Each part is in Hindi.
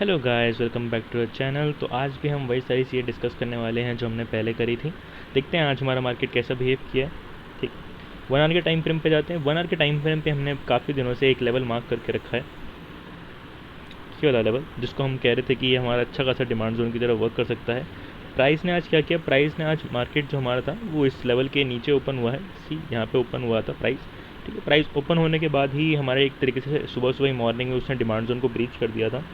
Hello guys, welcome back to our channel. तो आज भी हम वही सारी चीज़ें डिस्कस करने वाले हैं जो हमने पहले करी थी। देखते हैं आज हमारा मार्केट कैसा बिहेव किया है। ठीक, 1 आवर के टाइम फ्रेम पे जाते हैं। 1 आवर के टाइम फ्रेम पे हमने काफ़ी दिनों से एक लेवल मार्क करके रखा है, ये वाला लेवल, जिसको हम कह रहे थे कि ये हमारा अच्छा खासा डिमांड जोन की तरह वर्क कर सकता है। प्राइस ने आज क्या किया? प्राइस ने आज मार्केट जो हमारा था वो इस लेवल के नीचे ओपन हुआ है। सी यहाँ पे ओपन हुआ था प्राइस। ठीक है, प्राइस ओपन होने के बाद ही हमारे एक तरीके से सुबह सुबह ही मॉर्निंग में उसने डिमांड जोन को ब्रीच कर दिया था।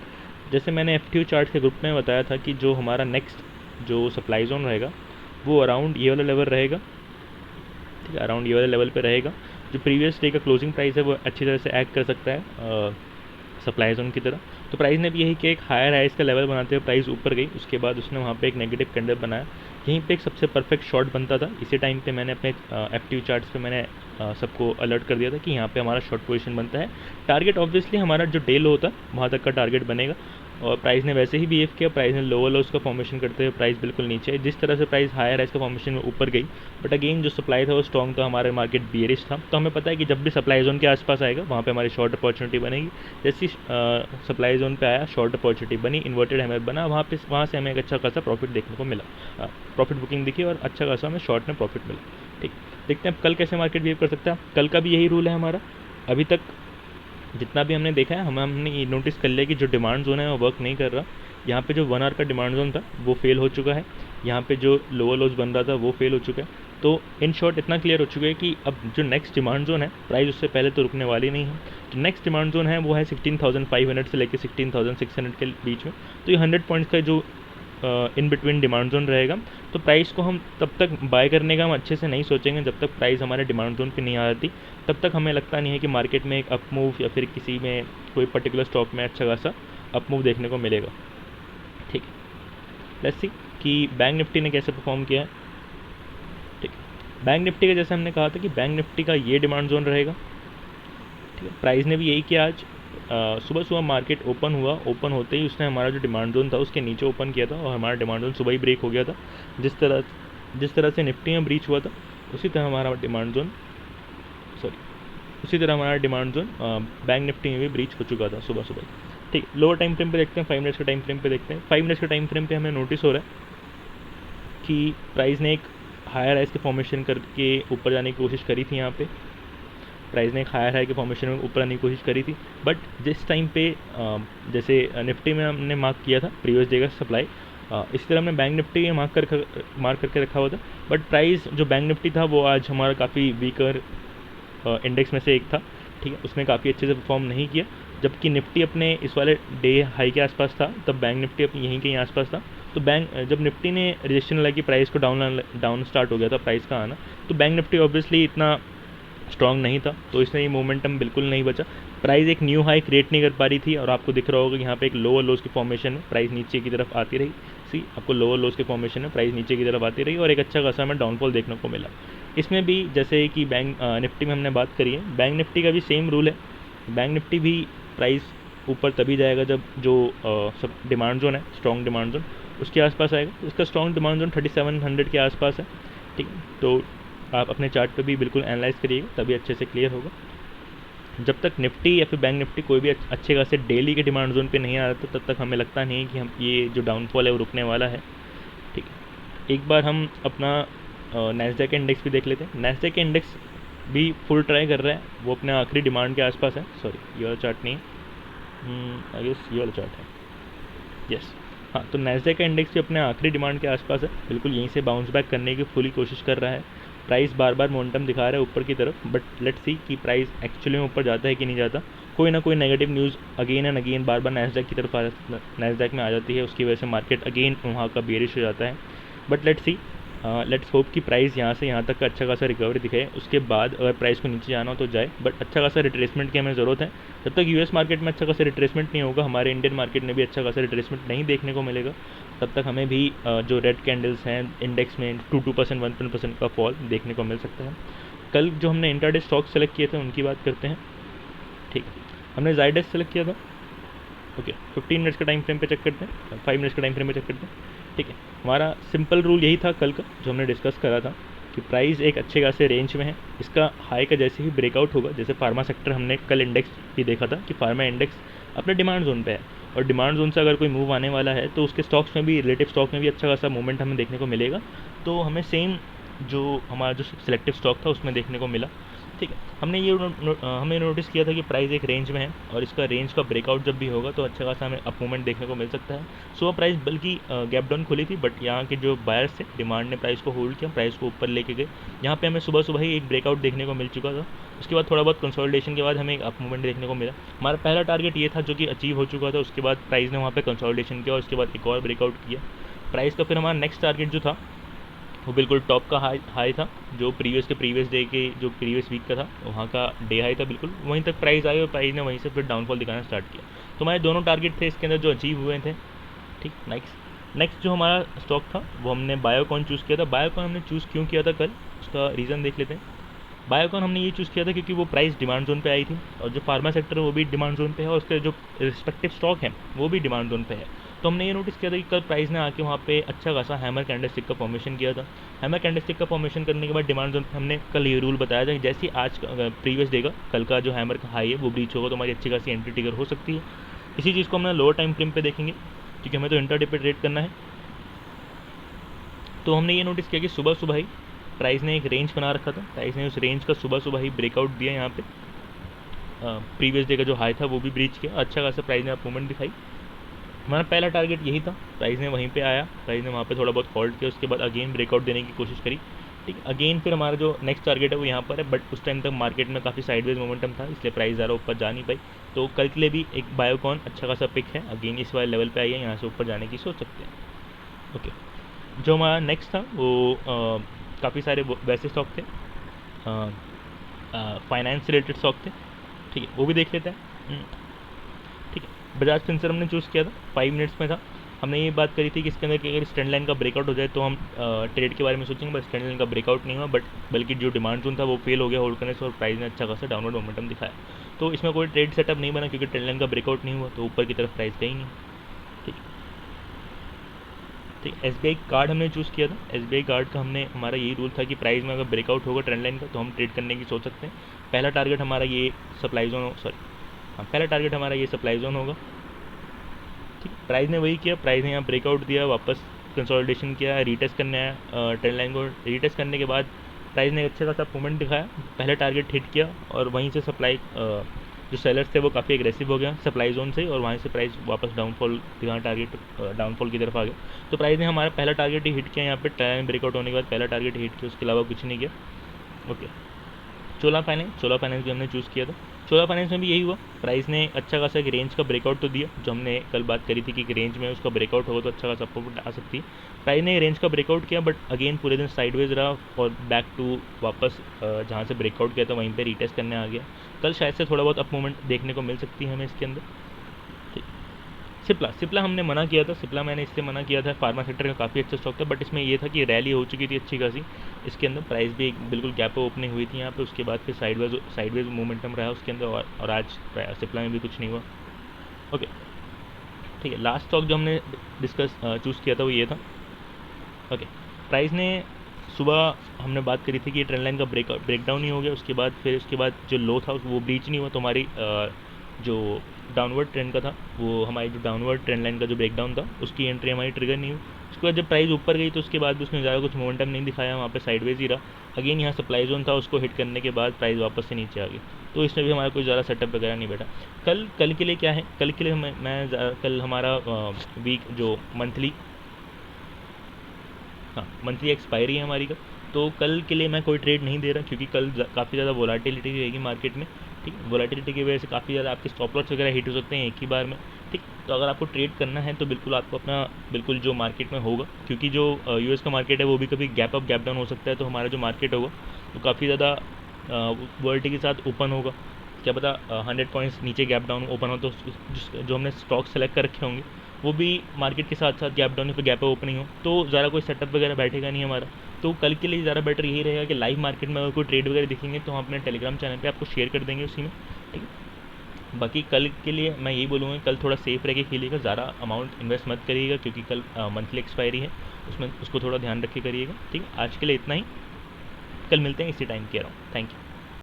जैसे मैंने एफ चार्ट के ग्रुप में बताया था कि जो हमारा नेक्स्ट जो सप्लाई जोन रहेगा वो अराउंड ये वाला लेवल रहेगा। ठीक है, अराउंड ये वाले लेवल पे रहेगा। जो प्रीवियस डे का क्लोजिंग प्राइस है वो अच्छी तरह से एक्ट कर सकता है सप्लाई जोन की तरह। तो प्राइस ने भी यही किया, एक हायर हाइस का लेवल बनाते हुए प्राइस ऊपर गई। उसके बाद उसने वहाँ पे एक नेगेटिव कैंडल बनाया। यहीं पे एक सबसे परफेक्ट शॉट बनता था। इसी टाइम पे मैंने अपने एफ चार्ट्स पे मैंने सबको अलर्ट कर दिया था कि यहाँ पे हमारा शॉर्ट पोजीशन बनता है। टारगेट ऑब्वियसली हमारा जो डे लो होता है वहाँ तक का टारगेट बनेगा। और प्राइस ने वैसे ही बिहेव किया। प्राइस ने लोअर लोस का फॉर्मेशन करते हुए प्राइस बिल्कुल नीचे है। जिस तरह से प्राइस हायर राइज का फॉर्मेशन में ऊपर गई, बट अगेन जो सप्लाई था वो स्ट्रॉन्ग था, हमारे मार्केट बियरिश था। तो हमें पता है कि जब भी सप्लाई जोन के आसपास आएगा वहाँ पे हमारी शॉर्ट अपॉर्चुनिटी बनेगी। जैसी सप्लाई जोन पे आया, शॉर्ट अपॉर्चुनिटी बनी, इन्वर्टेड हैमर बना, वहाँ से हमें एक अच्छा खासा प्रॉफिट देखने को मिला। प्रॉफिट बुकिंग दिखी और अच्छा खासा हमें शॉर्ट में प्रॉफिट मिला। ठीक, देखते हैं अब कल कैसे मार्केट बिहेव कर सकता है। कल का भी यही रूल है हमारा। अभी तक जितना भी हमने देखा है, हमने ये नोटिस कर लिया कि जो डिमांड जोन है वो वर्क नहीं कर रहा। यहाँ पे जो 1 आवर का डिमांड जोन था वो फेल हो चुका है। यहाँ पे जो लोअर लोज बन रहा था वो फेल हो चुका है। तो इन शॉर्ट इतना क्लियर हो चुका है कि अब जो नेक्स्ट डिमांड जोन है, प्राइस उससे पहले तो रुकने वाली नहीं है। जो नेक्स्ट डिमांड जोन है वो है 16,500 से लेकर 16,600 के बीच में। तो ये 100 पॉइंट्स का जो इन बिटवीन डिमांड जोन रहेगा। तो प्राइस को हम तब तक बाय करने का हम अच्छे से नहीं सोचेंगे जब तक प्राइस हमारे डिमांड जोन पे नहीं आ जाती। तब तक हमें लगता नहीं है कि मार्केट में एक अप मूव या फिर किसी में कोई पर्टिकुलर स्टॉक में अच्छा खासा अप मूव देखने को मिलेगा। ठीक है, लेट्स सी कि बैंक निफ्टी ने कैसे परफॉर्म किया है। ठीक है, बैंक निफ्टी का जैसे हमने कहा था कि बैंक निफ्टी का ये डिमांड जोन रहेगा। ठीक है, प्राइस ने भी यही किया आज। सुबह सुबह मार्केट ओपन हुआ, ओपन होते ही उसने हमारा जो डिमांड जोन था उसके नीचे ओपन किया था और हमारा डिमांड जोन सुबह ही ब्रेक हो गया था। जिस तरह से निफ्टी में ब्रीच हुआ था उसी तरह हमारा डिमांड जोन बैंक निफ्टी में भी ब्रीच हो चुका था सुबह सुबह। ठीक, लोअर टाइम फ्रेम पे देखते हैं, 5 मिनट्स के टाइम फ्रेम पे देखते हैं। 5 मिनट्स के टाइम फ्रेम पे हमें नोटिस हो रहा है कि प्राइस ने एक हायर हाइस के फॉर्मेशन करके ऊपर जाने की कोशिश करी थी। यहाँ पे प्राइस ने एक हायर हाई के फॉर्मेशन में ऊपर आने की कोशिश करी थी। बट जिस टाइम पे जैसे निफ्टी में हमने मार्क किया था प्रीवियस डे का सप्लाई, इसी तरह हमने बैंक निफ्टी में मार्क करके रखा हुआ था। बट प्राइस जो बैंक निफ्टी था वो आज हमारा काफ़ी वीकर इंडेक्स में से एक था। ठीक है, उसने काफ़ी अच्छे से परफॉर्म नहीं किया। जबकि निफ्टी अपने इस वाले डे हाई के आसपास था, तब बैंक निफ्टी अपनी यहीं के आसपास था। तो जब निफ्टी ने रजिस्ट्रेशन लगा कि प्राइस को डाउन स्टार्ट हो गया था प्राइस का आना, तो बैंक निफ्टी ऑब्वियसली इतना स्ट्रॉन्ग नहीं था, तो इसमें ये मोमेंटम बिल्कुल नहीं बचा। प्राइस एक न्यू हाई क्रिएट नहीं कर पा रही थी और आपको दिख रहा होगा कि यहाँ पे एक लोअर लोज की फॉर्मेशन में प्राइस नीचे की तरफ आती रही। सी, आपको लोअर लोज के फॉर्मेशन में प्राइस नीचे की तरफ आती रही और एक अच्छा खासा हमें डाउनफॉल देखने को मिला। इसमें भी जैसे कि बैंक निफ्टी में हमने बात करी है, बैंक निफ्टी का भी सेम रूल है। बैंक निफ्टी भी प्राइस ऊपर तभी जाएगा जब जो सब डिमांड जोन है, स्ट्रॉन्ग डिमांड जोन उसके आसपास आएगा। इसका स्ट्रॉन्ग डिमांड जोन 3700 के आसपास है। ठीक है, तो आप अपने चार्ट पे भी बिल्कुल एनालाइज करिएगा, तभी अच्छे से क्लियर होगा। जब तक निफ्टी या फिर बैंक निफ्टी कोई भी अच्छे खासे डेली के डिमांड जोन पे नहीं आ रहा था, तब तक हमें लगता नहीं कि हम ये जो डाउनफॉल है वो रुकने वाला है। ठीक है, एक बार हम अपना नैस्डैक इंडेक्स भी देख लेते हैं। नैस्डैक इंडेक्स भी फुल ट्राई कर रहा है, वो अपने आखिरी डिमांड के आसपास है। सॉरी, ये वाला चार्ट नहीं है, आई गेस ये वाला चार्ट है। यस, हाँ, तो नैस्डैक का इंडेक्स भी अपने आखिरी डिमांड के आसपास है, बिल्कुल यहीं से बाउंस बैक करने की फुली कोशिश कर रहा है। प्राइस बार बार मोमेंटम दिखा रहा है ऊपर की तरफ, बट लेट्स सी कि प्राइस एक्चुअली में ऊपर जाता है कि नहीं जाता। कोई ना कोई negative news again and again bar bar Nasdaq की तरफ नैस्डैक में आ जाती है, उसकी वजह से मार्केट अगेन वहाँ का बेरिश हो जाता है। बट लेट्स होप कि प्राइस यहाँ से यहाँ तक का अच्छा खासा रिकवरी दिखे, उसके बाद अगर प्राइस को नीचे जाना हो तो जाए। बट अच्छा खासा रिट्रेसमेंट की हमें ज़रूरत है। जब तक यूएस मार्केट में अच्छा खासा रिट्रेसमेंट नहीं होगा, हमारे इंडियन मार्केट में भी अच्छा खासा रिट्रेसमेंट नहीं देखने को मिलेगा, तब तक हमें भी जो रेड कैंडल्स हैं इंडेक्स में 2% 1% का फॉल देखने को मिल सकता है। कल जो हमने इंट्राडे स्टॉक सेलेक्ट किए थे उनकी बात करते हैं। ठीक, हमने जायडेस सेलेक्ट किया था। ओके, 15 मिनट्स का टाइम फ्रेम पे चेक करते हैं, 5 मिनट्स का टाइम फ्रेम पे चेक करते हैं। ठीक है, हमारा सिंपल रूल यही था कल का जो हमने डिस्कस करा था कि प्राइस एक अच्छे खासे रेंज में है। इसका हाई का जैसे ही ब्रेकआउट होगा, जैसे फार्मा सेक्टर हमने कल इंडेक्स भी देखा था कि फार्मा इंडेक्स अपने डिमांड जोन पे है, और डिमांड जोन से अगर कोई मूव आने वाला है तो उसके स्टॉक्स में भी, रिलेटिव स्टॉक में भी अच्छा खासा मूवमेंट हमें देखने को मिलेगा। तो हमें सेम जो हमारा जो सिलेक्टिव स्टॉक था उसमें देखने को मिला। ठीक है, हमने ये हमने नोटिस किया था कि प्राइस एक रेंज में है और इसका रेंज का ब्रेकआउट जब भी होगा तो अच्छा खासा हमें अप मूवमेंट देखने को मिल सकता है। सुबह प्राइस बल्कि गैप डाउन खुली थी, बट यहाँ के जो बायर्स थे, डिमांड ने प्राइस को होल्ड किया, प्राइस को ऊपर लेके गए। यहाँ पे हमें सुबह सुबह ही एक ब्रेकआउट देखने को मिल चुका था। उसके बाद थोड़ा बहुत कंसोलिडेशन के बाद हमें एक अप मूवमेंट देखने को मिला। हमारा पहला टारगेट ये था जो कि अचीव हो चुका था। उसके बाद प्राइस ने वहाँ पे कंसोलिडेशन किया और उसके बाद एक और ब्रेकआउट किया प्राइस का। फिर हमारा नेक्स्ट टारगेट जो था वो बिल्कुल टॉप का हाई था, जो प्रीवियस डे के जो प्रीवियस वीक का था, वहाँ का डे हाई था बिल्कुल, वहीं तक प्राइस आई और प्राइस ने वहीं से फिर डाउनफॉल दिखाना स्टार्ट किया। तो हमारे दोनों टारगेट थे इसके अंदर जो अचीव हुए थे। ठीक, नेक्स्ट जो हमारा स्टॉक था वो हमने बायोकॉन चूज़ किया था। बायोकॉन हमने चूज़ क्यों किया था कल, उसका रीज़न देख लेते हैं। बायोकॉन हमने ये चूज़ किया था क्योंकि वो प्राइस डिमांड जोन पे आई थी और जो फार्मा सेक्टर है वो भी डिमांड जोन पे है और उसके जो रिस्पेक्टिव स्टॉक है वो भी डिमांड जोन पे है। तो हमने ये नोटिस किया था कि कल प्राइस ने आके वहाँ पे अच्छा खासा हैमर कैंडलस्टिक का फॉर्मेशन किया था। हैमर कैंडलस्टिक का फॉर्मेशन करने के बाद डिमांड जोन पे हमने कल ये रूल बताया था कि जैसे ही आज प्रीवियस डे का कल का जो हैमर का हाई है वो ब्रीच होगा तो हमारी अच्छी खासी एंट्री ट्रिगर हो सकती है। इसी चीज़ को हमने लोअर टाइम फ्रेम पे देखेंगे क्योंकि हमें तो इंटरडे पे ट्रेड करना है। तो हमने ये नोटिस किया कि सुबह सुबह ही प्राइस ने एक रेंज बना रखा था, प्राइस ने उस रेंज का सुबह सुबह ही ब्रेकआउट दिया। यहाँ पे प्रीवियस डे का जो हाई था वो भी ब्रीच किया, अच्छा खासा प्राइस ने मूवमेंट दिखाई। हमारा पहला टारगेट यही था, प्राइस ने वहीं पे आया, प्राइस ने वहाँ पे थोड़ा बहुत होल्ड किया, उसके बाद अगेन ब्रेकआउट देने की कोशिश करी। ठीक, अगेन फिर हमारा जो नेक्स्ट टारगेट है वो यहाँ पर है, बट उस टाइम तक मार्केट में काफ़ी साइडवेज मोमेंटम था इसलिए प्राइस ज़्यादा ऊपर जा नहीं पाई। तो कल के लिए भी एक बायोकॉन अच्छा खासा पिक है, अगेन इस वाले लेवल पे आई है, यहाँ से ऊपर जाने की सोच सकते हैं। ओके, जो हमारा नेक्स्ट था वो काफ़ी सारे वैसे स्टॉक थे, फाइनेंस रिलेटेड स्टॉक थे। ठीक है, वो भी देख लेते हैं। ठीक है, बजाज फिंसर हमने चूज़ किया था, 5 मिनट्स में था। हमने ये बात करी थी कि इसके अंदर कि अगर इस ट्रेंड लाइन का ब्रेकआउट हो जाए तो हम ट्रेड के बारे में सोचेंगे, बस ट्रेंड लाइन का ब्रेकआउट नहीं हुआ, बल्कि जो डिमांड जोन था वो फेल हो गया होल्ड करने से और प्राइस ने अच्छा खासा डाउनवर्ड मोमेंटम दिखाया। तो इसमें कोई ट्रेड सेटअप नहीं बना क्योंकि ट्रेंड लाइन का ब्रेकआउट नहीं हुआ तो ऊपर की तरफ प्राइस गई नहीं। ठीक, ठीक, SBI कार्ड हमने चूज़ किया था। SBI कार्ड का हमारा यही रूल था कि प्राइस में अगर ब्रेकआउट होगा ट्रेंड लाइन का तो हम ट्रेड करने की सोच सकते हैं। पहला टारगेट हमारा ये सप्लाई जोन पहला टारगेट हमारा ये सप्लाई जोन होगा। ठीक, प्राइस ने वही किया, प्राइस ने यहाँ ब्रेकआउट दिया, वापस कंसोलिडेशन किया, रीटेस्ट करने आया, ट्रेंड लाइन को रीटेस्ट करने के बाद प्राइस ने अच्छा खासा मूवमेंट दिखाया, पहले टारगेट हिट किया और वहीं से सप्लाई जो सेलर्स थे वो काफ़ी एग्रेसिव हो गया सप्लाई जोन से और वहीं से प्राइस वापस डाउनफॉल यहाँ टारगेट डाउनफॉल की तरफ आ गया। तो प्राइस ने हमारा पहला टारगेट ही हिट किया, यहाँ पे ट्रेंड ब्रेकआउट होने के बाद पहला टारगेट हिट किया, उसके अलावा कुछ नहीं किया। ओके, चोला फाइनेंस भी हमने चूज़ किया था। चोला फाइनेंस में भी यही हुआ, प्राइस ने अच्छा खासा एक रेंज का ब्रेकआउट तो दिया, जो हमने कल बात करी थी कि एक रेंज में उसका ब्रेकआउट होगा तो अच्छा खासा सपोर्ट आ सकती है। प्राइस ने रेंज का ब्रेकआउट किया बट अगेन पूरे दिन साइडवेज रहा और बैक टू वापस जहाँ से ब्रेकआउट किया था वहीं पे रीटेस्ट करने आ गया। कल शायद से थोड़ा बहुत अप मूवमेंट देखने को मिल सकती है हमें इसके अंदर। ठीक, सिप्ला हमने मना किया था, सिप्ला मैंने इससे मना किया था, फार्मा सेक्टर का काफ़ी अच्छा स्टॉक था बट इसमें ये था कि रैली हो चुकी थी अच्छी खासी, इसके अंदर प्राइस भी एक बिल्कुल गैप पे ओपनिंग हुई थी यहाँ पे, उसके बाद फिर साइडवेज मोमेंटम रहा उसके अंदर और आज सिप्ला में भी कुछ नहीं हुआ। ओके, ठीक है, लास्ट स्टॉक जो हमने चूज़ किया था वो ये था। ओके, प्राइस ने सुबह हमने बात करी थी कि ट्रेंड लाइन का ब्रेकडाउन ही हो गया, उसके बाद जो लो था वो ब्रीच नहीं हुआ तो हमारी जो डाउनवर्ड ट्रेंड का था वो हमारी जो डाउनवर्ड ट्रेंड लाइन का जो ब्रेकडाउन था उसकी एंट्री हमारी ट्रिगर नहीं हुई। उसके बाद जब प्राइस ऊपर गई तो उसके बाद भी उसने ज़्यादा कुछ मोमेंटम नहीं दिखाया, वहाँ पे साइडवेज ही रहा। अगेन यहाँ सप्लाई जोन था, उसको हिट करने के बाद प्राइस वापस से नीचे आ गई, तो इसमें भी हमारा कोई ज़्यादा सेटअप वगैरह नहीं बैठा। कल के लिए क्या है, कल के लिए कल हमारा वीक जो मंथली एक्सपायरी है हमारी का, तो कल के लिए मैं कोई ट्रेड नहीं दे रहा क्योंकि कल काफ़ी ज़्यादा वोलाटिलिटी रहेगी मार्केट में। ठीक, वोलाटिलिटी की वजह से काफ़ी ज़्यादा आपके स्टॉप लॉस वगैरह हिट हो सकते हैं एक ही बार में। ठीक, तो अगर आपको ट्रेड करना है तो बिल्कुल आपको अपना बिल्कुल जो मार्केट में होगा, क्योंकि जो US का मार्केट है वो भी कभी गैप अप गैप डाउन हो सकता है, तो हमारा जो मार्केट होगा वो काफ़ी ज़्यादा वोलेटिलिटी के साथ ओपन होगा। क्या पता 100 पॉइंट्स नीचे गैप डाउन ओपन हो तो जो हमने स्टॉक सेलेक्ट कर रखे होंगे वो भी मार्केट के साथ साथ गैप डाउन फिर गैप ओपनिंग हो, तो ज़्यादा कोई सेटअप वगैरह बैठेगा नहीं हमारा। तो कल के लिए ज़्यादा बेटर यही रहेगा कि लाइव मार्केट में अगर कोई ट्रेड वगैरह दिखेंगे तो हम अपने टेलीग्राम चैनल पे आपको शेयर कर देंगे उसी में। ठीक है, बाकी कल के लिए मैं यही बोलूँगा कल थोड़ा सेफ रह के खेलिएगा, ज़्यादा अमाउंट इन्वेस्ट मत करिएगा क्योंकि कल मंथली एक्सपायरी है, उसमें उसको थोड़ा ध्यान रख के करिएगा। ठीक है, आज के लिए इतना ही, कल मिलते हैं इसी टाइम, कह रहा हूँ। Thank you.